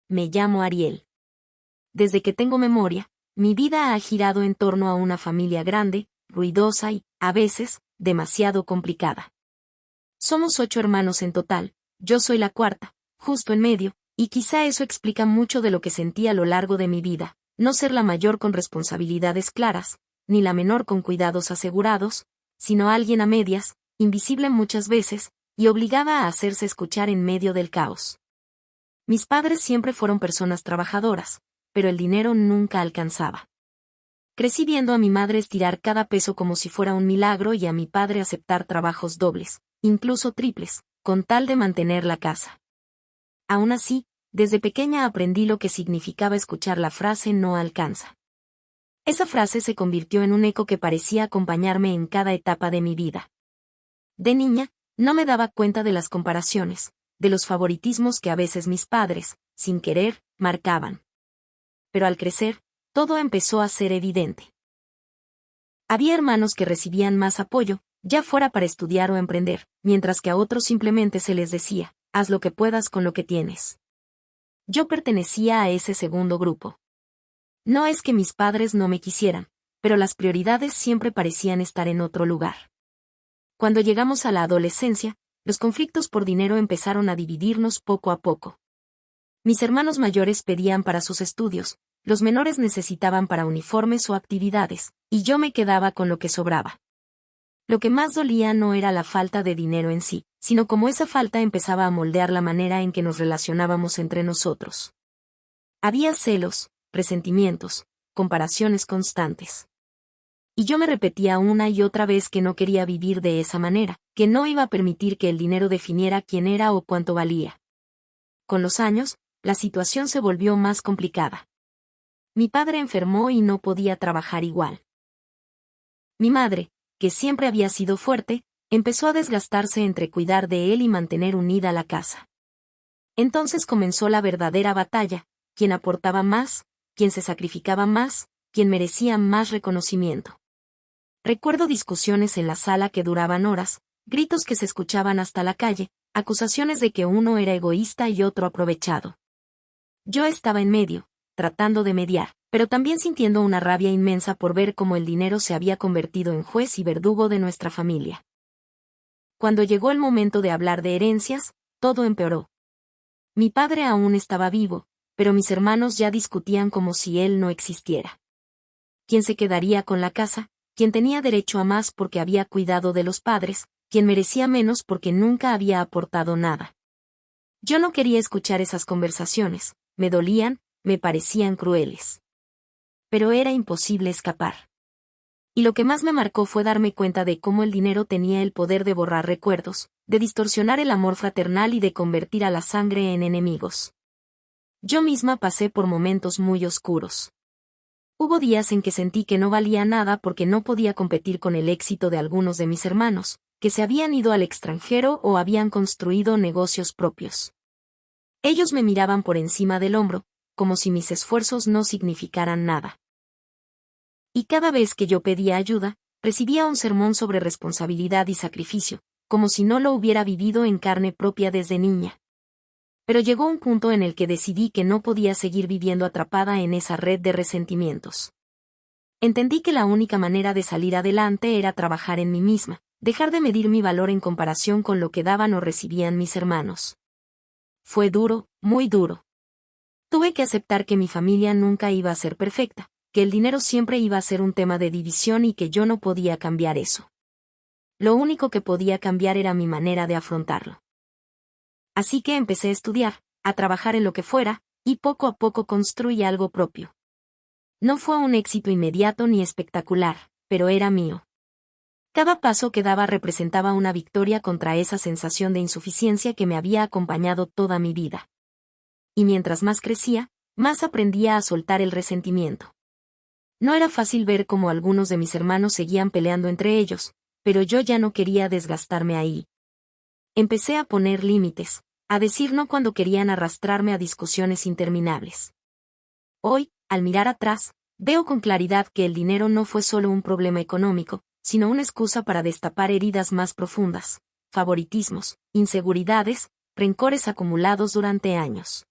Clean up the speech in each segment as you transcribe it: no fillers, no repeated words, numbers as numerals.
me llamo Ariel. Desde que tengo memoria, mi vida ha girado en torno a una familia grande, ruidosa y, a veces, demasiado complicada. Somos 8 hermanos en total, yo soy la cuarta, justo en medio, y quizá eso explica mucho de lo que sentí a lo largo de mi vida, no ser la mayor con responsabilidades claras, ni la menor con cuidados asegurados, sino alguien a medias, invisible muchas veces, y obligada a hacerse escuchar en medio del caos. Mis padres siempre fueron personas trabajadoras, pero el dinero nunca alcanzaba. Crecí viendo a mi madre estirar cada peso como si fuera un milagro y a mi padre aceptar trabajos dobles, incluso triples, con tal de mantener la casa. Aún así, desde pequeña aprendí lo que significaba escuchar la frase no alcanza. Esa frase se convirtió en un eco que parecía acompañarme en cada etapa de mi vida. De niña, no me daba cuenta de las comparaciones, de los favoritismos que a veces mis padres, sin querer, marcaban. Pero al crecer, todo empezó a ser evidente. Había hermanos que recibían más apoyo, ya fuera para estudiar o emprender, mientras que a otros simplemente se les decía, haz lo que puedas con lo que tienes. Yo pertenecía a ese segundo grupo. No es que mis padres no me quisieran, pero las prioridades siempre parecían estar en otro lugar. Cuando llegamos a la adolescencia, los conflictos por dinero empezaron a dividirnos poco a poco. Mis hermanos mayores pedían para sus estudios, los menores necesitaban para uniformes o actividades, y yo me quedaba con lo que sobraba. Lo que más dolía no era la falta de dinero en sí, sino cómo esa falta empezaba a moldear la manera en que nos relacionábamos entre nosotros. Había celos, resentimientos, comparaciones constantes. Y yo me repetía una y otra vez que no quería vivir de esa manera, que no iba a permitir que el dinero definiera quién era o cuánto valía. Con los años, la situación se volvió más complicada. Mi padre enfermó y no podía trabajar igual. Mi madre, que siempre había sido fuerte, empezó a desgastarse entre cuidar de él y mantener unida la casa. Entonces comenzó la verdadera batalla, quién aportaba más, quién se sacrificaba más, quién merecía más reconocimiento. Recuerdo discusiones en la sala que duraban horas, gritos que se escuchaban hasta la calle, acusaciones de que uno era egoísta y otro aprovechado. Yo estaba en medio, tratando de mediar, pero también sintiendo una rabia inmensa por ver cómo el dinero se había convertido en juez y verdugo de nuestra familia. Cuando llegó el momento de hablar de herencias, todo empeoró. Mi padre aún estaba vivo, pero mis hermanos ya discutían como si él no existiera. ¿Quién se quedaría con la casa? ¿Quién tenía derecho a más porque había cuidado de los padres? ¿Quién merecía menos porque nunca había aportado nada? Yo no quería escuchar esas conversaciones, me dolían, me parecían crueles. Pero era imposible escapar. Y lo que más me marcó fue darme cuenta de cómo el dinero tenía el poder de borrar recuerdos, de distorsionar el amor fraternal y de convertir a la sangre en enemigos. Yo misma pasé por momentos muy oscuros. Hubo días en que sentí que no valía nada porque no podía competir con el éxito de algunos de mis hermanos, que se habían ido al extranjero o habían construido negocios propios. Ellos me miraban por encima del hombro, como si mis esfuerzos no significaran nada. Y cada vez que yo pedía ayuda, recibía un sermón sobre responsabilidad y sacrificio, como si no lo hubiera vivido en carne propia desde niña. Pero llegó un punto en el que decidí que no podía seguir viviendo atrapada en esa red de resentimientos. Entendí que la única manera de salir adelante era trabajar en mí misma, dejar de medir mi valor en comparación con lo que daban o recibían mis hermanos. Fue duro, muy duro. Tuve que aceptar que mi familia nunca iba a ser perfecta, que el dinero siempre iba a ser un tema de división y que yo no podía cambiar eso. Lo único que podía cambiar era mi manera de afrontarlo. Así que empecé a estudiar, a trabajar en lo que fuera, y poco a poco construí algo propio. No fue un éxito inmediato ni espectacular, pero era mío. Cada paso que daba representaba una victoria contra esa sensación de insuficiencia que me había acompañado toda mi vida. Y mientras más crecía, más aprendía a soltar el resentimiento. No era fácil ver cómo algunos de mis hermanos seguían peleando entre ellos, pero yo ya no quería desgastarme ahí. Empecé a poner límites, a decir no cuando querían arrastrarme a discusiones interminables. Hoy, al mirar atrás, veo con claridad que el dinero no fue solo un problema económico, sino una excusa para destapar heridas más profundas, favoritismos, inseguridades, rencores acumulados durante años.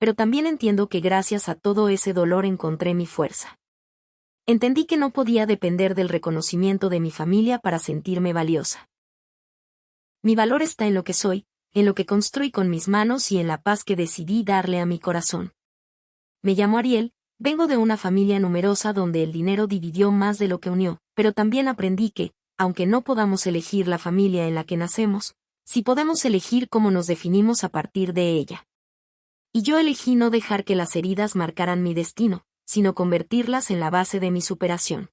pero también entiendo que gracias a todo ese dolor encontré mi fuerza. Entendí que no podía depender del reconocimiento de mi familia para sentirme valiosa. Mi valor está en lo que soy, en lo que construí con mis manos y en la paz que decidí darle a mi corazón. Me llamo Ariel, vengo de una familia numerosa donde el dinero dividió más de lo que unió, pero también aprendí que, aunque no podamos elegir la familia en la que nacemos, sí podemos elegir cómo nos definimos a partir de ella. Y yo elegí no dejar que las heridas marcaran mi destino, sino convertirlas en la base de mi superación.